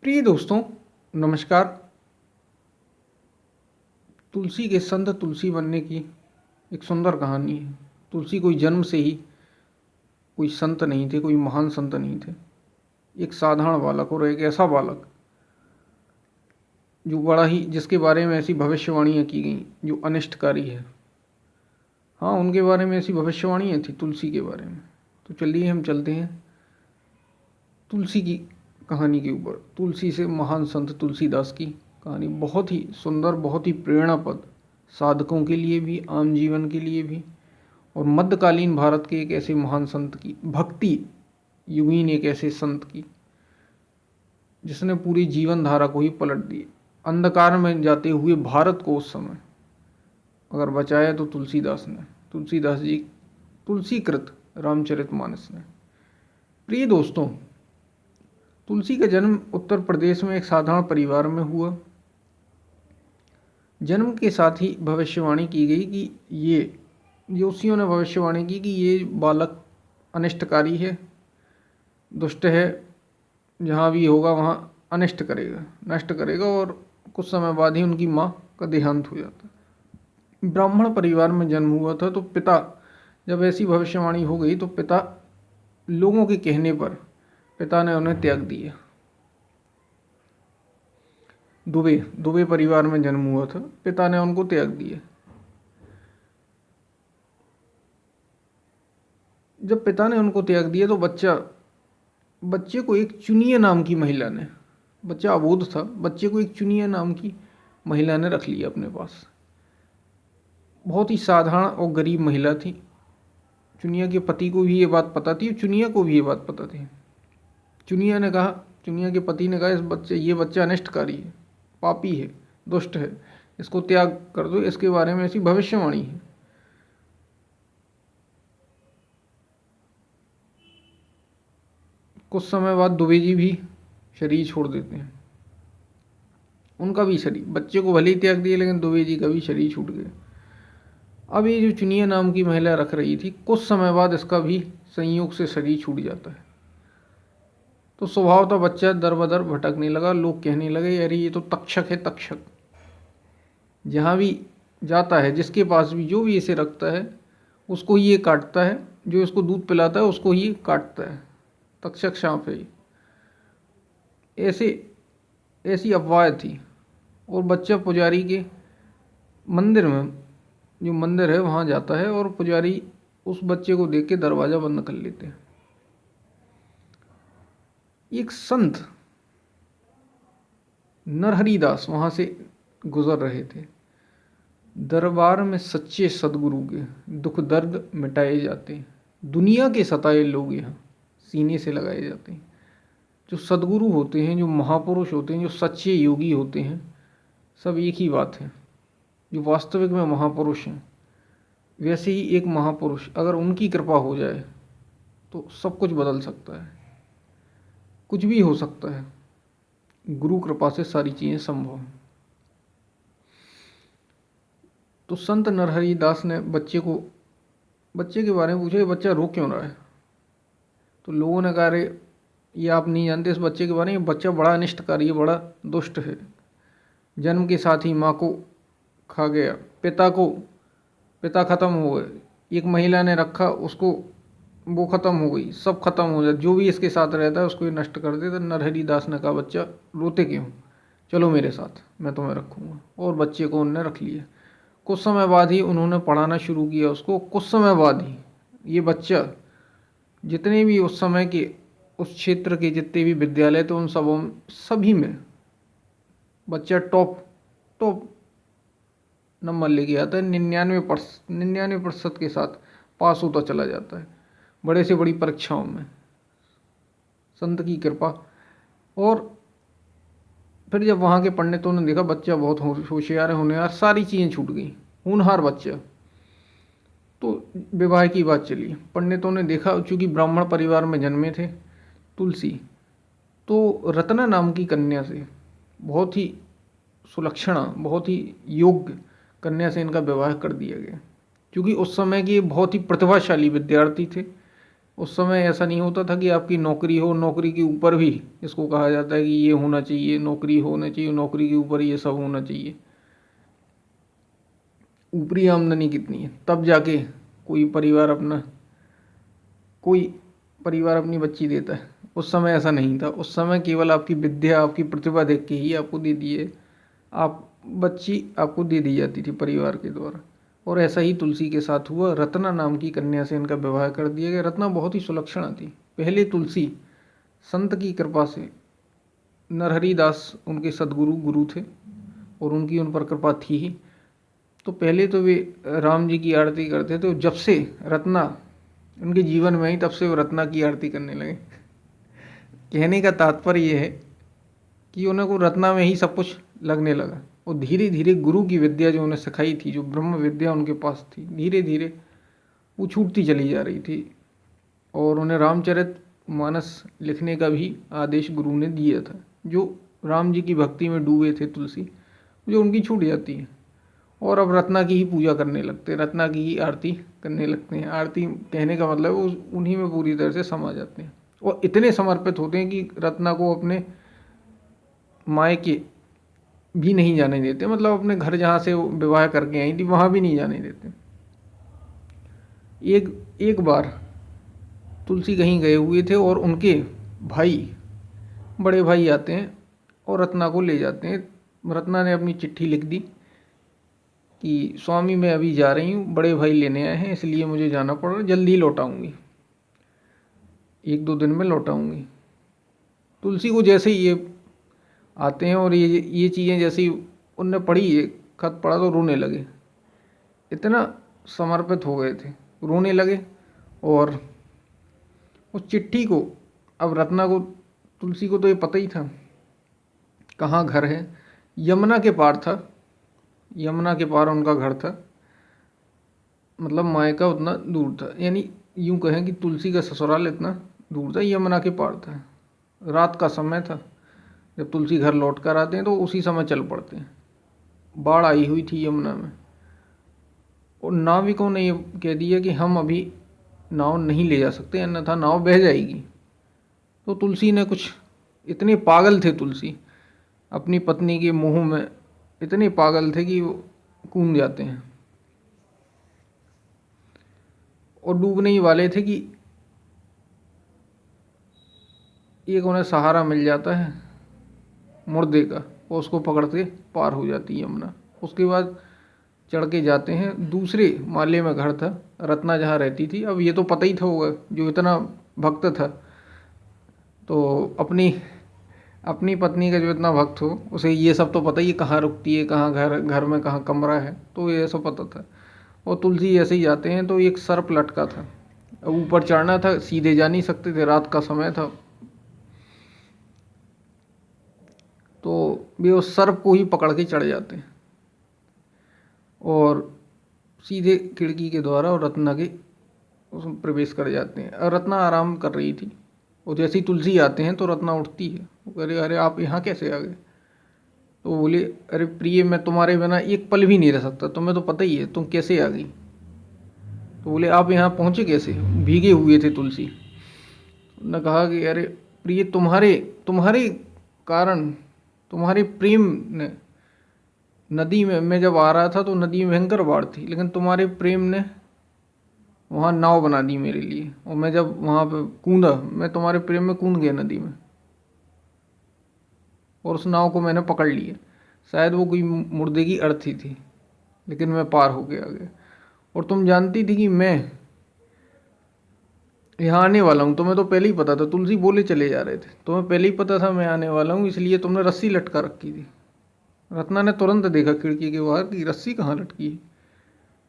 प्रिय दोस्तों, नमस्कार। तुलसी के संत तुलसी बनने की एक सुंदर कहानी है। तुलसी कोई जन्म से ही कोई संत नहीं थे, कोई महान संत नहीं थे। एक साधारण बालक और एक ऐसा बालक जो बड़ा ही जिसके बारे में ऐसी भविष्यवाणियाँ की गई जो अनिष्टकारी है। हाँ, उनके बारे में ऐसी भविष्यवाणियाँ थी, तुलसी के बारे में। तो चलिए हम चलते हैं तुलसी की कहानी के ऊपर। तुलसी से महान संत तुलसीदास की कहानी बहुत ही सुंदर, बहुत ही प्रेरणापद, साधकों के लिए भी, आम जीवन के लिए भी, और मध्यकालीन भारत के एक ऐसे महान संत की, भक्ति युगीन एक ऐसे संत की जिसने पूरी जीवन धारा को ही पलट दी। अंधकार में जाते हुए भारत को उस समय अगर बचाया तो तुलसीदास ने, तुलसीदास जी, तुलसीकृत रामचरितमानस ने। प्रिय दोस्तों, तुलसी का जन्म उत्तर प्रदेश में एक साधारण परिवार में हुआ। जन्म के साथ ही भविष्यवाणी की गई कि ये जोशियों ने भविष्यवाणी की कि ये बालक अनिष्टकारी है, दुष्ट है, जहाँ भी होगा वहाँ अनिष्ट करेगा, नष्ट करेगा, और कुछ समय बाद ही उनकी माँ का देहांत हो जाता। ब्राह्मण परिवार में जन्म हुआ था, तो पिता, जब ऐसी भविष्यवाणी हो गई तो पिता, लोगों के कहने पर पिता ने उन्हें त्याग दिया। दुबे परिवार में जन्म हुआ था, पिता ने उनको त्याग दिया। जब पिता ने उनको त्याग दिया तो बच्चे को एक चुनिया नाम की महिला ने, बच्चा अबोध था, बच्चे को एक चुनिया नाम की महिला ने रख लिया अपने पास। बहुत ही साधारण और गरीब महिला थी। चुनिया के पति को भी ये बात पता थी, चुनिया को भी ये बात पता थी। चुनिया के पति ने कहा, ये बच्चा अनिष्टकारी है, पापी है, दुष्ट है, इसको त्याग कर दो, इसके बारे में ऐसी भविष्यवाणी है। कुछ समय बाद दुबे जी भी शरीर छोड़ देते हैं। उनका भी शरीर, बच्चे को भले ही त्याग दिए लेकिन दुबे जी का भी शरीर छूट गया। अब ये जो चुनिया नाम की महिला रख रही थी, कुछ समय बाद इसका भी संयोग से शरीर छूट जाता है। तो स्वभाव था बच्चा दर बदर भटकने लगा। लोग कहने लगे, अरे ये तो तक्षक है, तक्षक। जहाँ भी जाता है, जिसके पास भी जो भी इसे रखता है उसको ये काटता है, जो इसको दूध पिलाता है उसको ही काटता है, तक्षक सांप है। ऐसे ऐसी अफवाह थी। और बच्चा पुजारी के मंदिर में, जो मंदिर है वहाँ जाता है, और पुजारी उस बच्चे को देख के दरवाज़ा बंद कर लेते हैं। एक संत नरहरिदास वहाँ से गुजर रहे थे। दरबार में सच्चे सदगुरु के दुख दर्द मिटाए जाते हैं। दुनिया के सताए लोग यहाँ सीने से लगाए जाते हैं। जो सदगुरु होते हैं, जो महापुरुष होते हैं, जो सच्चे योगी होते हैं, सब एक ही बात है। जो वास्तविक में महापुरुष हैं, वैसे ही एक महापुरुष, अगर उनकी कृपा हो जाए तो सब कुछ बदल सकता है, कुछ भी हो सकता है। गुरु कृपा से सारी चीज़ें संभव हैं। तो संत नरहरि दास ने बच्चे के बारे में पूछा, ये बच्चा रो क्यों रहा है? तो लोगों ने कहा, अरे ये आप नहीं जानते इस बच्चे के बारे में, बच्चा बड़ा अनिष्टकारी है, बड़ा दुष्ट है, जन्म के साथ ही माँ को खा गया, पिता खत्म हो गए, एक महिला ने रखा उसको, वो खत्म हो गई, सब खत्म हो जाए, जो भी इसके साथ रहता है उसको ये नष्ट कर देता। नरहरि दास ने कहा, बच्चा रोते क्यों, चलो मेरे साथ, मैं तुम्हें रखूँगा। और बच्चे को उन्होंने रख लिया। कुछ समय बाद ही उन्होंने पढ़ाना शुरू किया उसको। कुछ समय बाद ही ये बच्चा, जितने भी उस समय के, उस क्षेत्र के जितने भी विद्यालय थे, उन सभी में बच्चा टॉप नंबर लेके आता है। 99% के साथ पास होता चला जाता है बड़े से बड़ी परीक्षाओं में, संत की कृपा। और फिर जब वहाँ के पंडितों ने देखा बच्चा बहुत होशियार है, होनहार, सारी चीज़ें छूट गई, होनहार बच्चा, तो विवाह की बात चली। पंडितों ने देखा, चूँकि ब्राह्मण परिवार में जन्मे थे तुलसी, तो रत्ना नाम की कन्या से, बहुत ही सुलक्षणा, बहुत ही योग्य कन्या से इनका विवाह कर दिया गया। क्योंकि उस समय के बहुत ही प्रतिभाशाली विद्यार्थी थे उस समय ऐसा नहीं होता था कि आपकी नौकरी हो, नौकरी के ऊपर भी इसको कहा जाता है कि ये होना चाहिए, नौकरी होना चाहिए, नौकरी के ऊपर ये सब होना चाहिए। ऊपरी आमदनी कितनी है तब जाके कोई परिवार अपना कोई परिवार अपनी बच्ची देता है। उस समय ऐसा नहीं था, उस समय केवल आपकी विद्या, आपकी प्रतिभा देख के ही आपको दे दिए, आप बच्ची आपको दे दी जाती थी परिवार के द्वारा। और ऐसा ही तुलसी के साथ हुआ। रत्ना नाम की कन्या से इनका विवाह कर दिया गया। रत्ना बहुत ही सुलक्षणा थी। पहले तुलसी संत की कृपा से, नरहरि दास उनके सदगुरु गुरु थे और उनकी उन पर कृपा थी ही। तो पहले तो वे राम जी की आरती करते थे। जब से रत्ना उनके जीवन में आई तब से वो रत्ना की आरती करने लगे। कहने का तात्पर्य ये है कि उन्हें को रत्ना में ही सब कुछ लगने लगा। और धीरे धीरे गुरु की विद्या जो उन्हें सिखाई थी, जो ब्रह्म विद्या उनके पास थी, धीरे धीरे वो छूटती चली जा रही थी। और उन्हें रामचरित मानस लिखने का भी आदेश गुरु ने दिया था। जो राम जी की भक्ति में डूबे थे तुलसी, जो उनकी छूट जाती है और अब रत्ना की ही पूजा करने लगते हैं, रत्ना की ही आरती करने लगते हैं। आरती कहने का मतलब वो उन्हीं में पूरी तरह से समा जाते हैं और इतने समर्पित होते हैं कि रत्ना को अपने मायके भी नहीं जाने देते। मतलब अपने घर जहाँ से वो विवाह करके आई थी वहाँ भी नहीं जाने देते। एक बार तुलसी कहीं गए हुए थे और उनके भाई, बड़े भाई आते हैं और रत्ना को ले जाते हैं। रत्ना ने अपनी चिट्ठी लिख दी कि स्वामी मैं अभी जा रही हूँ, बड़े भाई लेने आए हैं इसलिए मुझे जाना पड़ रहा है, जल्दी लौट आऊँगी, 1-2 दिन में लौट आऊँगी। तुलसी को जैसे ही ये आते हैं और ये चीज़ें जैसे ही उनने पढ़ी, ये खत पढ़ा तो रोने लगे। इतना समर्पित हो गए थे, रोने लगे। और उस चिट्ठी को, अब रत्ना को, तुलसी को तो ये पता ही था कहाँ घर है। यमुना के पार था, यमुना के पार उनका घर था। मतलब मायका उतना दूर था, यानी यूं कहें कि तुलसी का ससुराल इतना दूर था, यमुना के पार था। रात का समय था, जब तुलसी घर लौट कर आते हैं तो उसी समय चल पड़ते हैं। बाढ़ आई हुई थी यमुना में और नाविकों ने ये कह दिया कि हम अभी नाव नहीं ले जा सकते, अन्यथा नाव बह जाएगी। तो तुलसी ने कुछ, इतने पागल थे तुलसी अपनी पत्नी के मोह में, इतने पागल थे कि वो कूद जाते हैं और डूबने ही वाले थे कि एक उन्हें सहारा मिल जाता है मुर्दे का और उसको पकड़ के पार हो जाती है यमुना। उसके बाद चढ़ के जाते हैं, दूसरे माले में घर था रत्ना जहाँ रहती थी। अब ये तो पता ही था होगा, जो इतना भक्त था तो अपनी पत्नी का जो इतना भक्त हो उसे ये सब तो पता ही, कहाँ रुकती है, कहाँ घर में कहाँ कमरा है, तो ये सब पता था। और तुलसी ऐसे ही जाते हैं तो एक सर्प लटका था, अब ऊपर चढ़ना था, सीधे जा नहीं सकते थे, रात का समय था। तो वे उस सर्प को ही पकड़ के चढ़ जाते हैं और सीधे खिड़की के द्वारा और रत्ना के उसमें प्रवेश कर जाते हैं। और रत्ना आराम कर रही थी और जैसे ही तुलसी आते हैं तो रत्ना उठती है। वो कह रहे अरे आप यहाँ कैसे आ गए? तो बोले अरे प्रिय मैं तुम्हारे बिना एक पल भी नहीं रह सकता, तुम्हें तो पता ही है, तुम कैसे आ गई? तो बोले आप यहाँ पहुँचे कैसे? भीगे हुए थे तुलसी ने कहा कि अरे प्रिय तुम्हारे कारण, तुम्हारे प्रेम ने, नदी में मैं जब आ रहा था तो नदी में भयंकर बाढ़ थी, लेकिन तुम्हारे प्रेम ने वहाँ नाव बना दी मेरे लिए। और मैं जब वहाँ पे कूदा, मैं तुम्हारे प्रेम में कूद गया नदी में और उस नाव को मैंने पकड़ लिया। शायद वो कोई मुर्दे की अर्थी थी, लेकिन मैं पार हो गया आगे। और तुम जानती थी कि मैं यहाँ आने वाला हूँ, तुम्हें तो पहले ही पता था। तुलसी बोले चले जा रहे थे, तुम्हें पहले ही पता था मैं आने वाला हूँ, इसलिए तुमने रस्सी लटका रखी थी। रत्ना ने तुरंत देखा खिड़की के बाहर कि रस्सी कहाँ लटकी है।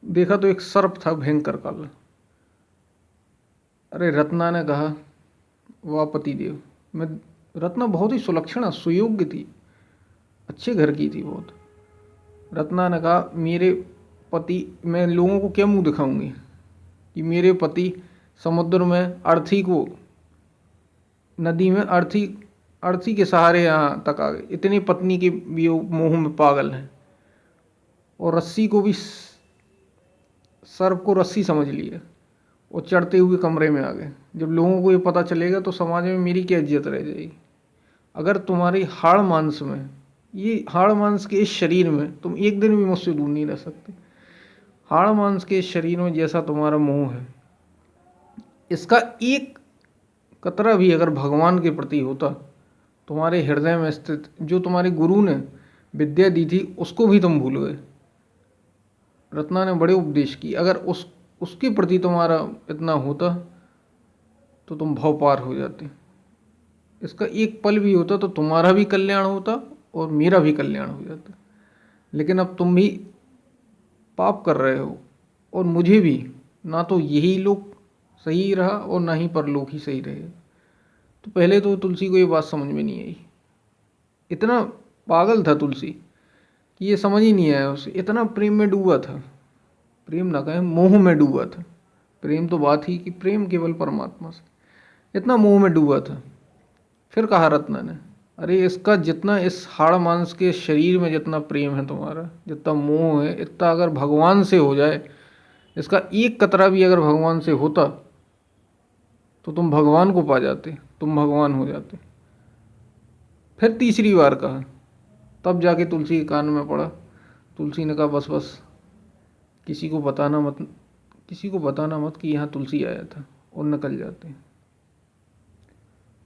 देखा तो एक सर्प था भयंकर काला। अरे रत्ना ने कहा वाह पतिदेव। मैं, रत्ना बहुत ही सुलक्षणा सुयोग्य थी, अच्छे घर की थी बहुत। रत्ना ने कहा मेरे पति, मैं लोगों को क्या मुंह दिखाऊंगी कि मेरे पति समुद्र में अर्थी को, नदी में अर्थी के सहारे यहाँ तक आ गए, इतनी पत्नी के वियोग मोह में पागल हैं। और रस्सी को भी, सर्प को रस्सी समझ लिया और चढ़ते हुए कमरे में आ गए। जब लोगों को ये पता चलेगा तो समाज में मेरी क्या इज्जत रह जाएगी। अगर तुम्हारी हाड़ मांस में, ये हाड़ मांस के इस शरीर में तुम एक दिन भी मुझसे दूर नहीं रह सकते। हाड़ मांस के इस शरीर में जैसा तुम्हारा मोह है, इसका एक कतरा भी अगर भगवान के प्रति होता, तुम्हारे हृदय में स्थित जो तुम्हारे गुरु ने विद्या दी थी उसको भी तुम भूल गए। रत्ना ने बड़े उपदेश की, अगर उसके प्रति तुम्हारा इतना होता तो तुम भव पार हो जाते। इसका एक पल भी होता तो तुम्हारा भी कल्याण होता और मेरा भी कल्याण हो जाता। लेकिन अब तुम भी पाप कर रहे हो और मुझे भी, ना तो यही लोक सही रहा और ना ही परलोक ही सही रहे। तो पहले तो तुलसी को ये बात समझ में नहीं आई। इतना पागल था तुलसी कि ये समझ ही नहीं आया उसे। इतना प्रेम में डूबा था, प्रेम ना कहें मोह में डूबा था। प्रेम तो बात ही कि प्रेम केवल परमात्मा से, इतना मोह में डूबा था। फिर कहा रत्ना ने, अरे इसका जितना इस हाड़ मांस के शरीर में जितना प्रेम है तुम्हारा, जितना मोह है, इतना अगर भगवान से हो जाए, इसका एक कतरा भी अगर भगवान से होता तो तुम भगवान को पा जाते, तुम भगवान हो जाते। फिर तीसरी बार कहा, तब जाके तुलसी के कान में पड़ा। तुलसी ने कहा बस बस, किसी को बताना मत, किसी को बताना मत कि यहाँ तुलसी आया था, और निकल जाते हैं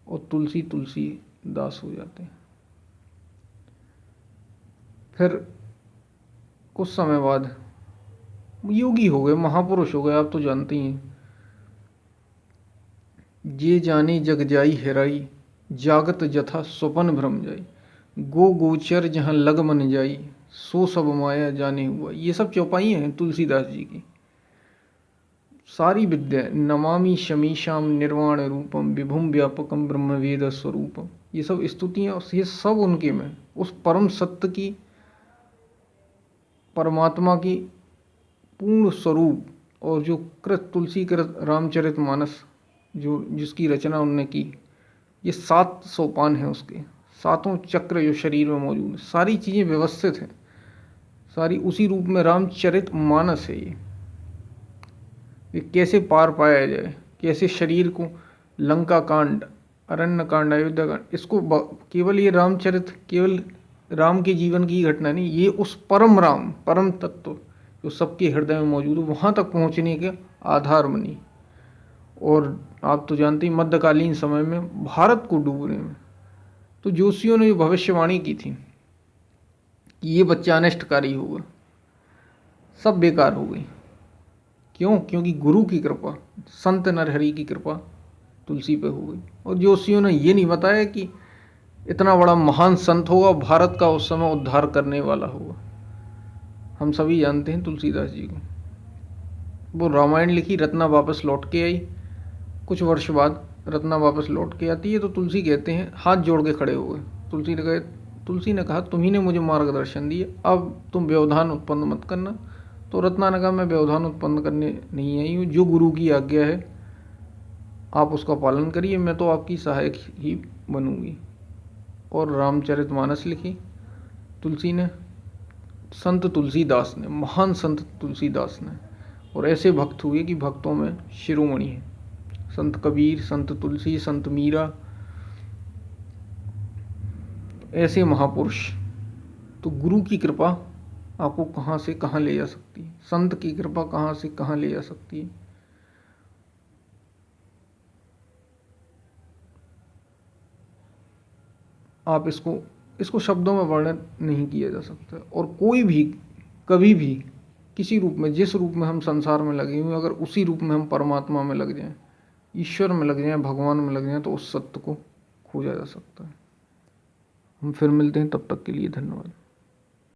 और तुलसी तुलसी दास हो जाते हैं। फिर कुछ समय बाद योगी हो गए, महापुरुष हो गए। आप तो जानते ही हैं, जे जाने जग जाई हेराई, जागत जथा स्वपन भ्रम जाई, गो गोचर जहाँ लग मन जाई, सो सब माया जाने हुआ। ये सब चौपाइयाँ हैं तुलसीदास जी की। सारी विद्या, नमामि शमीशाम निर्वाण रूपम विभुम व्यापकम ब्रह्म वेद स्वरूपम, ये सब स्तुतियाँ, ये सब उनके में उस परम सत्य की, परमात्मा की पूर्ण स्वरूप। और जो कृत तुलसी कृत रामचरित मानस जो जिसकी रचना उनने की, ये 7 सोपान हैं उसके, 7 चक्र जो शरीर में मौजूद है, सारी चीज़ें व्यवस्थित हैं, सारी उसी रूप में रामचरित मानस है। ये कैसे पार पाया जाए, कैसे शरीर को, लंका कांड, अरण्य कांड, अयोध्या कांड, इसको केवल ये रामचरित केवल राम के जीवन की घटना नहीं, ये उस परम राम, परम तत्व जो सबके हृदय में मौजूद है, वहाँ तक पहुँचने के आधार बनी। और आप तो जानते हैं मध्यकालीन समय में भारत को डूबने में तो जोशियों ने जो भविष्यवाणी की थी कि ये बच्चा अनिष्टकारी होगा, सब बेकार हो गई। क्यों? क्योंकि गुरु की कृपा, संत नरहरि की कृपा तुलसी पे हो गई। और जोशियों ने ये नहीं बताया कि इतना बड़ा महान संत होगा, भारत का उस समय उद्धार करने वाला होगा। हम सभी जानते हैं तुलसीदास जी को। वो रामायण लिखी, रत्ना वापस लौट के आई। कुछ वर्ष बाद रत्ना वापस लौट के आती है तो तुलसी कहते हैं, हाथ जोड़ के खड़े हो गए। तुलसी ने कहा तुम्ही ने मुझे मार्गदर्शन दिया, अब तुम व्यवधान उत्पन्न मत करना। तो रत्ना ने कहा मैं व्यवधान उत्पन्न करने नहीं आई हूँ, जो गुरु की आज्ञा है आप उसका पालन करिए, मैं तो आपकी सहायक ही बनूंगी। और रामचरितमानस लिखी तुलसी ने, संत तुलसीदास ने, महान संत तुलसीदास ने। और ऐसे भक्त हुए कि भक्तों में शिरोमणि है, संत कबीर, संत तुलसी, संत मीरा, ऐसे महापुरुष। तो गुरु की कृपा आपको कहाँ से कहाँ ले जा सकती है, संत की कृपा कहाँ से कहाँ ले जा सकती है। आप इसको शब्दों में वर्णन नहीं किया जा सकता। और कोई भी कभी भी किसी रूप में, जिस रूप में हम संसार में लगे हुए, अगर उसी रूप में हम परमात्मा में लग जाएं, ईश्वर में लग जाएं, भगवान में लग जाएं, तो उस सत्य को खोजा जा सकता है। हम फिर मिलते हैं, तब तक के लिए धन्यवाद।